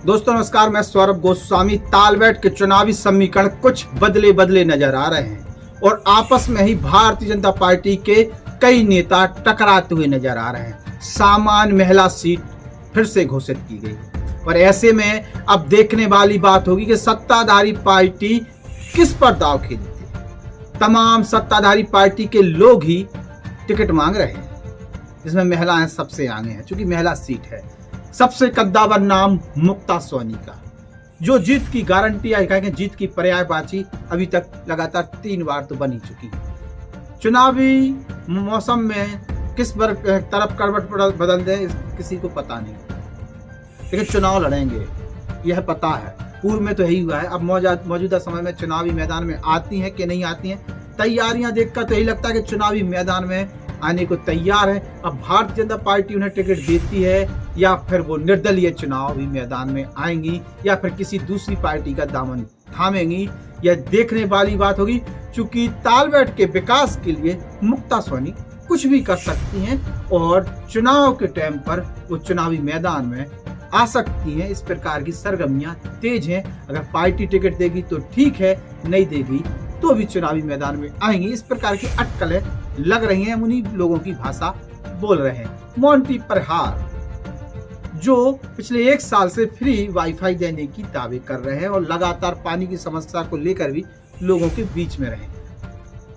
दोस्तों नमस्कार, मैं सौरभ गोस्वामी। तालबेट के चुनावी समीकरण कुछ बदले बदले नजर आ रहे हैं और आपस में ही भारतीय जनता पार्टी के कई नेता टकराते हुए नजर आ रहे हैं। सामान्य महिला सीट फिर से घोषित की गई और ऐसे में अब देखने वाली बात होगी कि सत्ताधारी पार्टी किस पर दांव खेलती है। तमाम सत्ताधारी पार्टी के लोग ही टिकट मांग रहे हैं, जिसमें महिलाएं सबसे आगे हैं। चूंकि महिला सीट है, सबसे कद्दावर नाम मुक्ता सोनी का, जो जीत की गारंटी है, कहेंगे जीत की पर्यायवाची अभी तक लगातार 3 बार तो बन ही चुकी है। चुनावी मौसम में किस तरफ करवट बदल दे किसी को पता नहीं, लेकिन चुनाव लड़ेंगे यह पता है। पूर्व में तो यही हुआ है। अब मौजूदा समय में चुनावी मैदान में आती हैं कि नहीं आती हैं, तैयारियां देखकर तो यही लगता है कि चुनावी मैदान में आने को तैयार है। अब भारतीय जनता पार्टी उन्हें टिकट देती है या फिर वो निर्दलीय चुनावी मैदान में आएंगी या फिर किसी दूसरी पार्टी का दामन थामेंगी, यह देखने वाली बात होगी। चूंकि तालबेट के विकास के लिए मुक्ता सोनी कुछ भी कर सकती हैं और चुनाव के टाइम पर वो चुनावी मैदान में आ सकती हैं। इस प्रकार की सरगर्मियां तेज हैं। अगर पार्टी टिकट देगी तो ठीक है, नहीं देगी तो भी चुनावी मैदान में आएंगी। इस प्रकार की अटकलें लग रही हैं, उन्हीं लोगों की भाषा बोल रहे हैं। मोंटी परहार जो पिछले 1 साल से फ्री वाईफाई देने की दावे कर रहे हैं और लगातार पानी की समस्या को लेकर भी लोगों के बीच में रहे।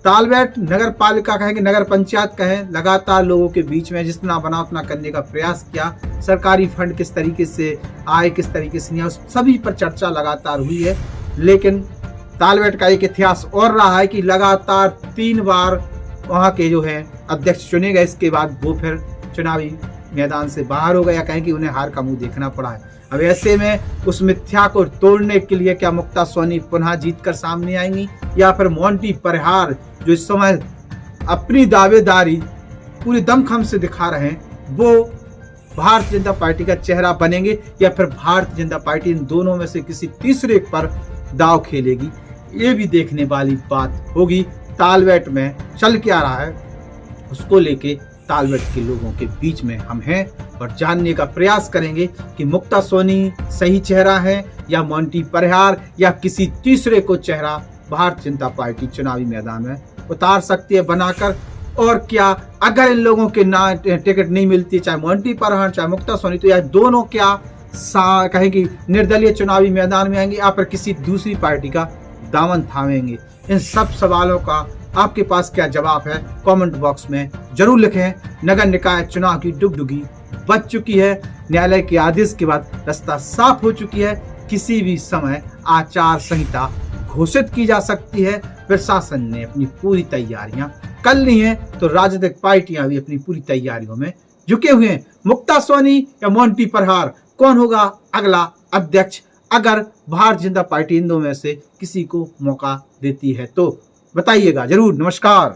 तालबेट नगर पालिका कहेंगे, नगर पंचायत कहें, लगातार लोगों के बीच में जितना बना उतना करने का प्रयास किया। सरकारी फंड किस तरीके से आए, किस तरीके से नहीं, सभी पर चर्चा लगातार हुई है। लेकिन तालबेट का एक इतिहास और रहा है कि लगातार 3 बार वहाँ के जो है अध्यक्ष चुने गए, इसके बाद वो फिर चुनावी मैदान से बाहर हो गए या कहें कि उन्हें हार का मुंह देखना पड़ा है। अब ऐसे में उस मिथ्या को तोड़ने के लिए क्या मुक्ता सोनी पुनः जीत कर सामने आएंगी या फिर मोंटी परहार जो इस समय अपनी दावेदारी पूरी दमखम से दिखा रहे हैं, वो भारतीय जनता पार्टी का चेहरा बनेंगे या फिर भारतीय जनता पार्टी इन दोनों में से किसी तीसरे पर दाव खेलेगी, ये भी देखने वाली बात होगी। तालबेट में चल क्या रहा है उसको लेके तालबेट के लोगों के बीच में हम हैं और जानने का प्रयास करेंगे कि मुक्ता सोनी सही चेहरा है या मोंटी परहार या किसी तीसरे को चेहरा भारतीय जनता पार्टी चुनावी मैदान में उतार सकती है बनाकर। और क्या अगर इन लोगों के ना टिकट नहीं मिलती, चाहे मोंटी परहार चाहे मुक्ता सोनी, तो यह दोनों क्या कहें कि निर्दलीय चुनावी मैदान में आएंगे या फिर किसी दूसरी पार्टी का दामन थामेंगे। इन सब सवालों का आपके पास क्या जवाब है, कमेंट बॉक्स में जरूर लिखें। नगर निकाय चुनाव की डुगडुगी बच चुकी है। न्यायालय के आदेश के बाद रास्ता साफ हो चुकी है। किसी भी समय आचार संहिता घोषित की जा सकती है। प्रशासन ने अपनी पूरी तैयारियां कर ली हैं, तो राजनीतिक पार्टियां भी अपनी पूरी तैयारियों में जुटे हुए हैं। मुक्ता सोनी या मोंटी परहार, कौन होगा अगला अध्यक्ष अगर भारतीय जनता पार्टी इन दो में से किसी को मौका देती है तो बताइएगा जरूर। नमस्कार।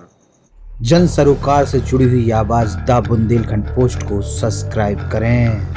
जन सरोकार से जुड़ी हुई आवाज द बुंदेलखंड पोस्ट को सब्सक्राइब करें।